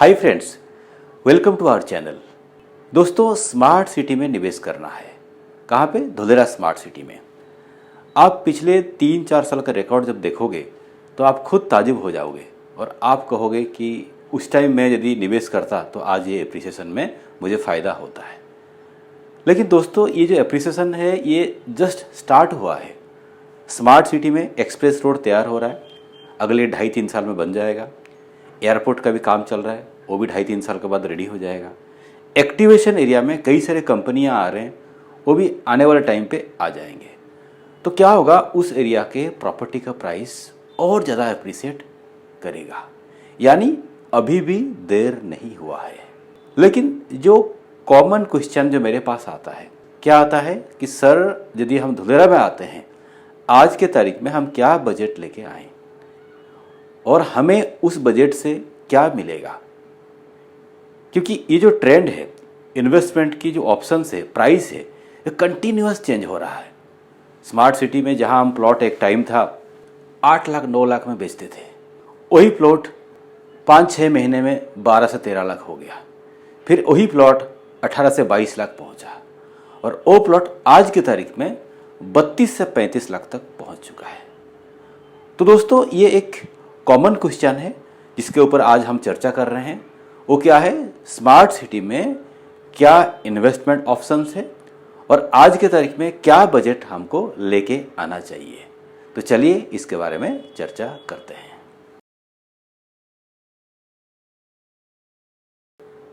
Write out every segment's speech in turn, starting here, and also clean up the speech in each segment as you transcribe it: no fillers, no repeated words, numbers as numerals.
Hi friends, welcome to our channel. दोस्तों, smart city में निवेश करना है। कहाँ पे? धुलेरा स्मार्ट सिटी में। आप पिछले 3-4 साल का रिकॉर्ड जब देखोगे तो आप खुद ताजुब हो जाओगे और आप कहोगे कि उस टाइम मैं यदि निवेश करता तो आज ये एप्रिसिएशन में मुझे फ़ायदा होता है। लेकिन दोस्तों, ये जो एप्रिसिएशन है ये जस्ट स्टार्ट हुआ है। स्मार्ट सिटी में एक्सप्रेस रोड तैयार हो रहा है, अगले 2.5-3 साल में बन जाएगा। एयरपोर्ट का भी काम चल रहा है, वो भी 2.5-3 साल के बाद रेडी हो जाएगा। एक्टिवेशन एरिया में कई सारे कंपनियां आ रहे हैं, वो भी आने वाले टाइम पे आ जाएंगे। तो क्या होगा, उस एरिया के प्रॉपर्टी का प्राइस और ज़्यादा अप्रिशिएट करेगा। यानी अभी भी देर नहीं हुआ है। लेकिन जो कॉमन क्वेश्चन जो मेरे पास आता है, क्या आता है कि सर, यदि हम धुलेरा में आते हैं, आज के तारीख में हम क्या बजट लेके आएँ और हमें उस बजट से क्या मिलेगा। क्योंकि ये जो ट्रेंड है, इन्वेस्टमेंट की जो ऑप्शंस है, प्राइस है, ये कंटिन्यूअस चेंज हो रहा है। स्मार्ट सिटी में जहां हम प्लॉट एक टाइम था 8 लाख 9 लाख में बेचते थे, वही प्लॉट 5-6 महीने में 12 से 13 लाख हो गया। फिर वही प्लॉट 18 से 22 लाख पहुंचा और वो प्लॉट आज की तारीख में 32 से 35 लाख तक पहुंच चुका है। तो दोस्तों, ये एक कॉमन क्वेश्चन है जिसके ऊपर आज हम चर्चा कर रहे हैं। वो क्या है? स्मार्ट सिटी में क्या इन्वेस्टमेंट ऑप्शंस है और आज के तारीख में क्या बजट हमको लेके आना चाहिए। तो चलिए इसके बारे में चर्चा करते हैं।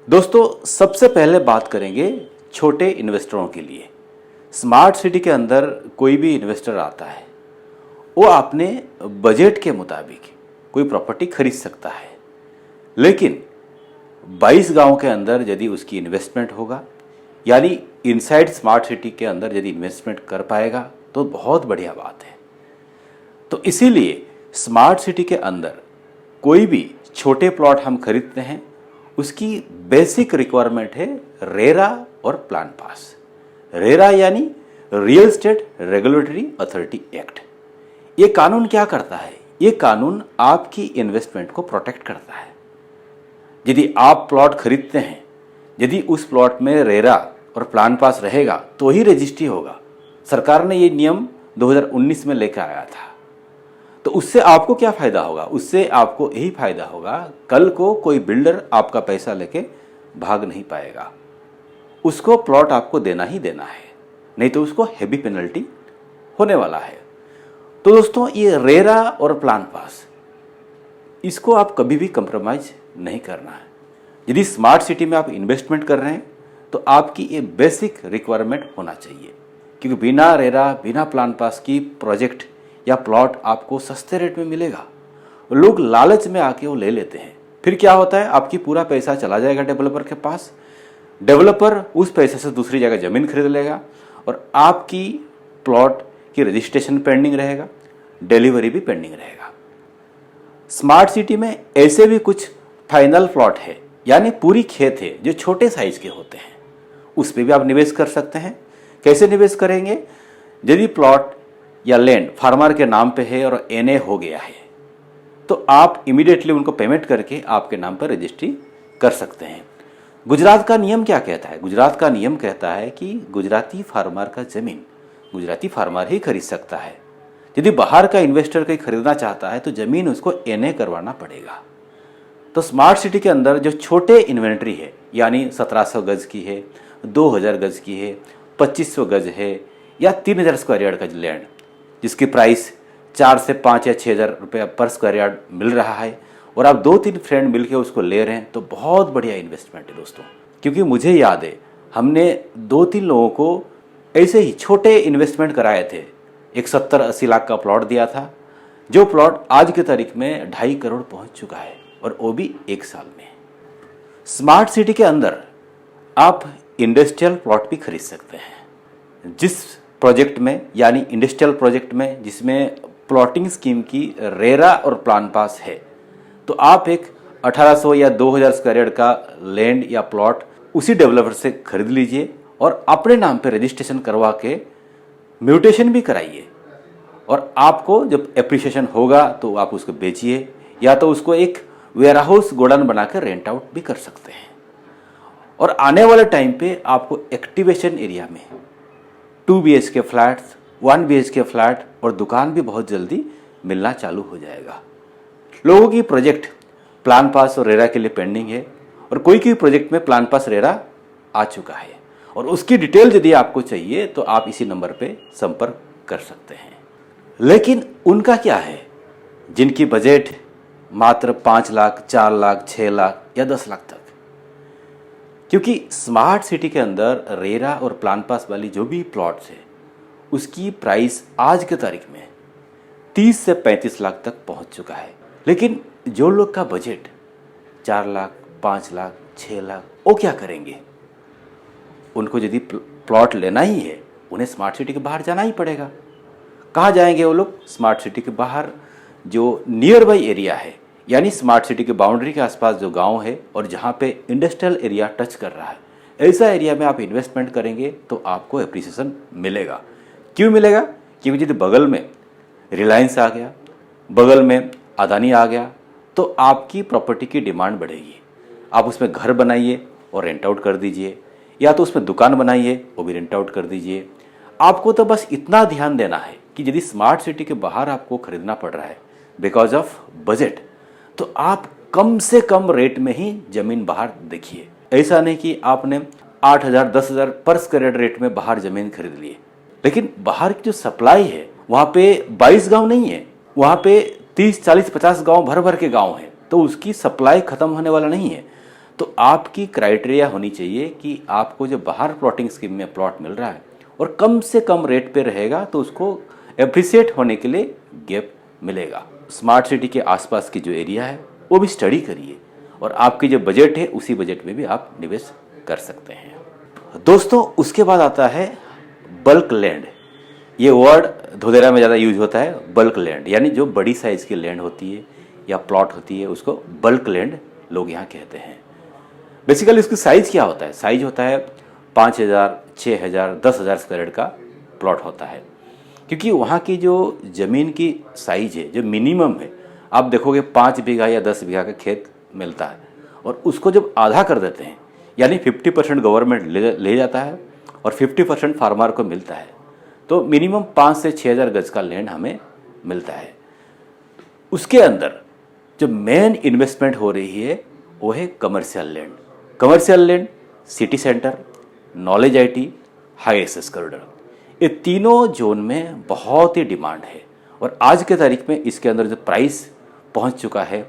दोस्तों, सबसे पहले बात करेंगे छोटे इन्वेस्टरों के लिए। स्मार्ट सिटी के अंदर कोई भी इन्वेस्टर आता है, वो अपने बजट के मुताबिक कोई प्रॉपर्टी खरीद सकता है। लेकिन 22 गांव के अंदर यदि उसकी इन्वेस्टमेंट होगा, यानी इनसाइड स्मार्ट सिटी के अंदर यदि इन्वेस्टमेंट कर पाएगा तो बहुत बढ़िया बात है। तो इसीलिए स्मार्ट सिटी के अंदर कोई भी छोटे प्लॉट हम खरीदते हैं, उसकी बेसिक रिक्वायरमेंट है रेरा और प्लान पास। रेरा यानी real estate regulatory authority act. ये कानून क्या करता है? ये कानून आपकी इन्वेस्टमेंट को प्रोटेक्ट करता है। यदि आप प्लॉट खरीदते हैं, यदि उस प्लॉट में रेरा और प्लान पास रहेगा तो ही रजिस्ट्री होगा। सरकार ने ये नियम 2019 में लेकर आया था। तो उससे आपको क्या फ़ायदा होगा? उससे आपको यही फ़ायदा होगा, कल को कोई बिल्डर आपका पैसा लेके भाग नहीं पाएगा। उसको प्लॉट आपको देना ही देना है, नहीं तो उसको हेवी पेनल्टी होने वाला है। तो दोस्तों, ये रेरा और प्लान पास, इसको आप कभी भी कंप्रोमाइज नहीं करना है। यदि स्मार्ट सिटी में आप इन्वेस्टमेंट कर रहे हैं तो आपकी ये बेसिक रिक्वायरमेंट होना चाहिए। क्योंकि बिना रेरा, बिना प्लान पास की प्रोजेक्ट या प्लॉट आपको सस्ते रेट में मिलेगा। लोग लालच में आके वो ले लेते हैं। फिर क्या होता है, आपकी पूरा पैसा चला जाएगा डेवलपर के पास। डेवलपर उस पैसे से दूसरी जगह ज़मीन खरीद लेगा और आपकी प्लॉट की रजिस्ट्रेशन पेंडिंग रहेगा, डिलीवरी भी पेंडिंग रहेगा। स्मार्ट सिटी में ऐसे भी कुछ फाइनल प्लॉट है, यानी पूरी खेत है, जो छोटे साइज के होते हैं, उस पर भी आप निवेश कर सकते हैं। कैसे निवेश करेंगे? यदि प्लॉट या लैंड फार्मर के नाम पे है और एनए हो गया है तो आप इमीडिएटली उनको पेमेंट करके आपके नाम पर रजिस्ट्री कर सकते हैं। गुजरात का नियम क्या कहता है? गुजरात का नियम कहता है कि गुजराती फार्मर का ज़मीन गुजराती फार्मर ही खरीद सकता है। यदि बाहर का इन्वेस्टर कोई खरीदना चाहता है तो ज़मीन उसको एनए करवाना पड़ेगा। तो स्मार्ट सिटी के अंदर जो छोटे इन्वेंट्री है, यानी 1700 गज की है, 2000 गज की है, 2500 गज है या 3000 स्क्वायर यार्ड का लैंड, जिसकी प्राइस 4 से 5 या 6000 रुपये पर स्क्वायर यार्ड मिल रहा है और आप 2-3 फ्रेंड मिलकर उसको ले रहे हैं, तो बहुत बढ़िया इन्वेस्टमेंट है दोस्तों। क्योंकि मुझे याद है, हमने 2-3 लोगों को ऐसे ही छोटे इन्वेस्टमेंट कराए थे। एक 70-80 लाख का प्लॉट दिया था, जो प्लॉट आज की तारीख में 2.5 करोड़ पहुंच चुका है, और वो भी 1 साल में। स्मार्ट सिटी के अंदर आप इंडस्ट्रियल प्लॉट भी खरीद सकते हैं। जिस प्रोजेक्ट में, यानी इंडस्ट्रियल प्रोजेक्ट में जिसमें प्लॉटिंग स्कीम की रेरा और प्लान पास है, तो आप एक 1800 या 2000 स्क्वायर यार्ड का लैंड या प्लॉट उसी डेवलपर से खरीद लीजिए और अपने नाम पे रजिस्ट्रेशन करवा के म्यूटेशन भी कराइए। और आपको जब एप्रिसिएशन होगा तो आप उसको बेचिए, या तो उसको एक वेयरहाउस गोडाउन बनाकर रेंट आउट भी कर सकते हैं। और आने वाले टाइम पे आपको एक्टिवेशन एरिया में 2 BHK फ्लैट्स, 1 BHK फ्लैट और दुकान भी बहुत जल्दी मिलना चालू हो जाएगा। लोगों की प्रोजेक्ट प्लान पास और रेरा के लिए पेंडिंग है और कोई प्रोजेक्ट में प्लान पास रेरा आ चुका है और उसकी डिटेल यदि आपको चाहिए तो आप इसी नंबर पे संपर्क कर सकते हैं। लेकिन उनका क्या है जिनकी बजट मात्र 5 लाख, 4 लाख, 6 लाख या 10 लाख तक? क्योंकि स्मार्ट सिटी के अंदर रेरा और प्लान पास वाली जो भी प्लॉट्स है उसकी प्राइस आज के तारीख में 30 से 35 लाख तक पहुंच चुका है। लेकिन जो लोग का बजट 4 लाख, 5 लाख, 6 लाख, वो क्या करेंगे? उनको यदि प्लॉट लेना ही है उन्हें स्मार्ट सिटी के बाहर जाना ही पड़ेगा। कहाँ जाएंगे वो लोग? स्मार्ट सिटी के बाहर जो नियर बाई एरिया है, यानी स्मार्ट सिटी के बाउंड्री के आसपास जो गांव है और जहाँ पे इंडस्ट्रियल एरिया टच कर रहा है, ऐसा एरिया में आप इन्वेस्टमेंट करेंगे तो आपको एप्रिसिएशन मिलेगा। क्यों मिलेगा? क्योंकि यदि बगल में रिलायंस आ गया, बगल में अदानी आ गया, तो आपकी प्रॉपर्टी की डिमांड बढ़ेगी। आप उसमें घर बनाइए और रेंट आउट कर दीजिए, या तो उसमें दुकान बनाइए वो भी रेंट आउट कर दीजिए। आपको तो बस इतना ध्यान देना है कि यदि स्मार्ट सिटी के बाहर आपको खरीदना पड़ रहा है बिकॉज ऑफ बजट, तो आप कम से कम रेट में ही जमीन बाहर देखिए। ऐसा नहीं कि आपने 8,000, 10,000 पर स्क्वायर रेट में बाहर जमीन खरीद लिए, लेकिन बाहर की जो सप्लाई है वहाँ पे 22 गांव नहीं है, वहाँ पे 30, 40, 50 गांव भर भर के गांव हैं, तो उसकी सप्लाई खत्म होने वाला नहीं है। तो आपकी क्राइटेरिया होनी चाहिए कि आपको जो बाहर प्लॉटिंग स्कीम में प्लॉट मिल रहा है और कम से कम रेट पे रहेगा तो उसको एप्रिसिएट होने के लिए गैप मिलेगा। स्मार्ट सिटी के आसपास की जो एरिया है वो भी स्टडी करिए और आपकी जो बजट है उसी बजट में भी आप निवेश कर सकते हैं। दोस्तों, उसके बाद आता है बल्क लैंड। ये वर्ड धोधेरा में ज़्यादा यूज होता है, बल्क लैंड, यानी जो बड़ी साइज़ की लैंड होती है या प्लॉट होती है उसको बल्क लैंड लोग यहाँ कहते हैं। बेसिकली उसकी साइज़ क्या होता है? साइज होता है 5,000, 6,000, 10,000 स्क्वायर का प्लॉट होता है। क्योंकि वहाँ की जो ज़मीन की साइज है, जो मिनिमम है, आप देखोगे 5 बीघा या 10 बीघा का खेत मिलता है और उसको जब आधा कर देते हैं, यानी 50% गवर्नमेंट ले जाता है और 50% फार्मर को मिलता है, तो मिनिमम 5 से 6,000 गज का लैंड हमें मिलता है। उसके अंदर जो मेन इन्वेस्टमेंट हो रही है वो है commercial land. Commercial land, city centre, knowledge IT, high access corridor, ये तीनों जोन में बहुत ही डिमांड है और आज के तारीख में इसके अंदर जो प्राइस पहुंच चुका है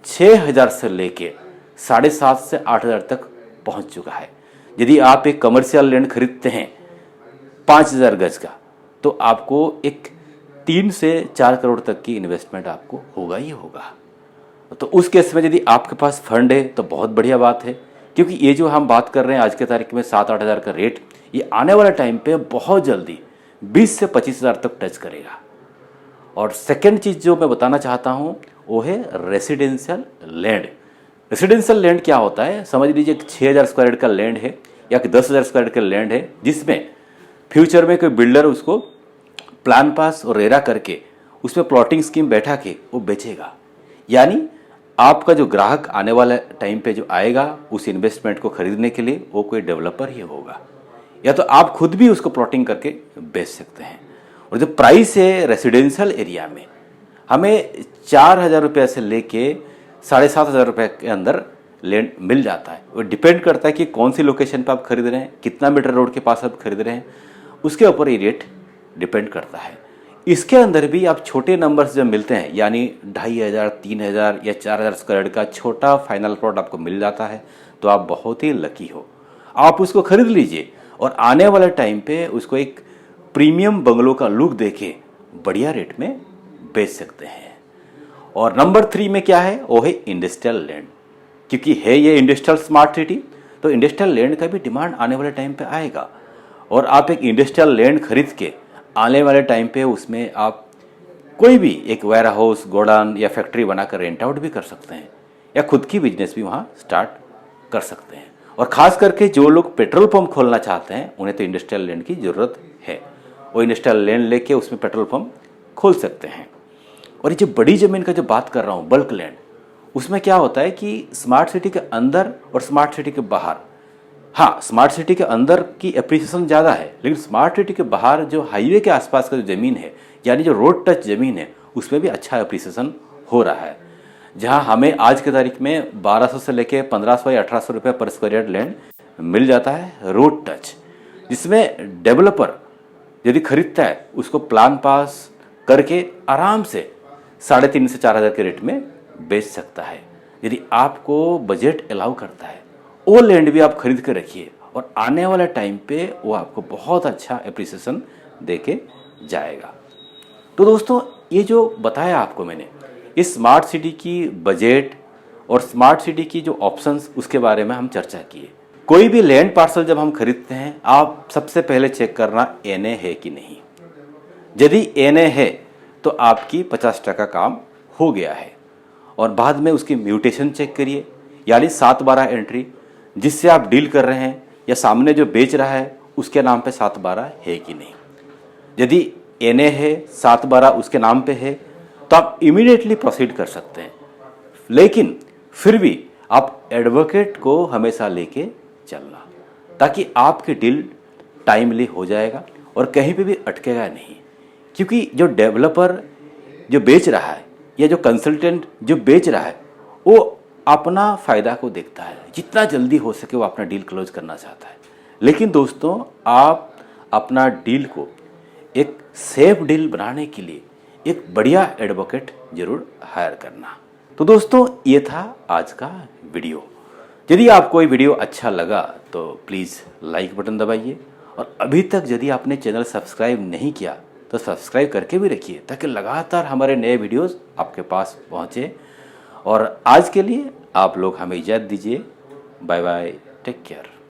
6,000 से लेके 7,500 से 8,000 तक पहुंच चुका है। यदि आप एक कमर्शियल लैंड खरीदते हैं 5,000 गज का, तो आपको एक 3 से 4 करोड़ तक की इन्वेस्टमेंट आपको होगा ही होगा। तो उस केस में यदि आपके पास फंड है तो बहुत बढ़िया बात है, क्योंकि ये जो हम बात कर रहे हैं आज के तारीख में 7-8 हज़ार का रेट, ये आने वाले टाइम पे बहुत जल्दी 20 से 25,000 तक टच करेगा। और सेकेंड चीज़ जो मैं बताना चाहता हूँ वो है रेसिडेंशियल लैंड। रेसिडेंशियल लैंड क्या होता है? समझ लीजिए 6,000 स्क्वायर का लैंड है या 10,000 स्क्वायर का लैंड है, जिसमें फ्यूचर में कोई बिल्डर उसको प्लान पास और रेरा करके उसमें प्लॉटिंग स्कीम बैठा के वो बेचेगा। यानी आपका जो ग्राहक आने वाले टाइम पे जो आएगा उस इन्वेस्टमेंट को खरीदने के लिए वो कोई डेवलपर ही होगा, या तो आप खुद भी उसको प्लॉटिंग करके बेच सकते हैं। और जो प्राइस है रेसिडेंशियल एरिया में, हमें 4,000 रुपये से लेके 7,500 रुपये के अंदर लैंड मिल जाता है। वो डिपेंड करता है कि कौन सी लोकेशन पर आप खरीद रहे हैं, कितना मीटर रोड के पास आप खरीद रहे हैं, उसके ऊपर ये रेट डिपेंड करता है। इसके अंदर भी आप छोटे नंबर्स जब मिलते हैं, यानी 2,500, 3,000 या 4,000 स्क्वायर का छोटा फाइनल प्लॉट आपको मिल जाता है, तो आप बहुत ही लकी हो। आप उसको खरीद लीजिए और आने वाले टाइम पे उसको एक प्रीमियम बंगलो का लुक देके बढ़िया रेट में बेच सकते हैं। और नंबर 3 में क्या है? वो है इंडस्ट्रियल लैंड। क्योंकि है ये इंडस्ट्रियल स्मार्ट सिटी, तो इंडस्ट्रियल लैंड का भी डिमांड आने वाले टाइम पे आएगा। और आप एक इंडस्ट्रियल लैंड खरीद के आने वाले टाइम पे उसमें आप कोई भी एक वेयर हाउस, गोडाउन या फैक्ट्री बनाकर रेंट आउट भी कर सकते हैं, या खुद की बिजनेस भी वहाँ स्टार्ट कर सकते हैं। और ख़ास करके जो लोग पेट्रोल पंप खोलना चाहते हैं उन्हें तो इंडस्ट्रियल लैंड की ज़रूरत है। वो इंडस्ट्रियल लैंड लेके उसमें पेट्रोल पंप खोल सकते हैं। और ये जो बड़ी ज़मीन का जो बात कर रहा हूँ, बल्क लैंड, उसमें क्या होता है कि स्मार्ट सिटी के अंदर और स्मार्ट सिटी के बाहर, हाँ स्मार्ट सिटी के अंदर की एप्रिसिएशन ज़्यादा है, लेकिन स्मार्ट सिटी के बाहर जो हाईवे के आसपास का जो ज़मीन है, यानी जो रोड टच ज़मीन है, उसमें भी अच्छा एप्रिसिएशन हो रहा है। जहाँ हमें आज की तारीख में 1200 से लेके 1500 या 1800 रुपये पर स्क्वायर यार्ड लैंड मिल जाता है रोड टच, जिसमें डेवलपर यदि खरीदता है उसको प्लान पास करके आराम से 3,500 से 4,000 के रेट में बेच सकता है। यदि आपको बजट अलाउ करता है, वो लैंड भी आप खरीद कर रखिए और आने वाले टाइम पे वो आपको बहुत अच्छा एप्रिसिएशन दे के जाएगा। तो दोस्तों, ये जो बताया आपको मैंने, इस स्मार्ट सिटी की बजट और स्मार्ट सिटी की जो ऑप्शंस, उसके बारे में हम चर्चा किए। कोई भी लैंड पार्सल जब हम खरीदते हैं, आप सबसे पहले चेक करना एनए है कि नहीं। यदि एनए है तो आपकी 50% काम हो गया है। और बाद में उसकी म्यूटेशन चेक करिए, यानी 7/12 एंट्री जिससे आप डील कर रहे हैं या सामने जो बेच रहा है उसके नाम पे 7/12 है कि नहीं। यदि एनए है, 7/12 उसके नाम पे है, तो आप इमीडिएटली प्रोसीड कर सकते हैं। लेकिन फिर भी आप एडवोकेट को हमेशा लेके चलना, ताकि आपकी डील टाइमली हो जाएगा और कहीं पे भी अटकेगा नहीं। क्योंकि जो डेवलपर जो बेच रहा है या जो कंसल्टेंट जो बेच रहा है, वो अपना फ़ायदा को देखता है, जितना जल्दी हो सके वो अपना डील क्लोज करना चाहता है। लेकिन दोस्तों, आप अपना डील को एक सेफ डील बनाने के लिए एक बढ़िया एडवोकेट जरूर हायर करना। तो दोस्तों, ये था आज का वीडियो। यदि आपको ये वीडियो अच्छा लगा तो प्लीज़ लाइक बटन दबाइए, और अभी तक यदि आपने चैनल सब्सक्राइब नहीं किया तो सब्सक्राइब करके भी रखिए, ताकि लगातार हमारे नए वीडियोस आपके पास पहुंचे। और आज के लिए आप लोग हमें इजाज़त दीजिए। Bye bye, take care.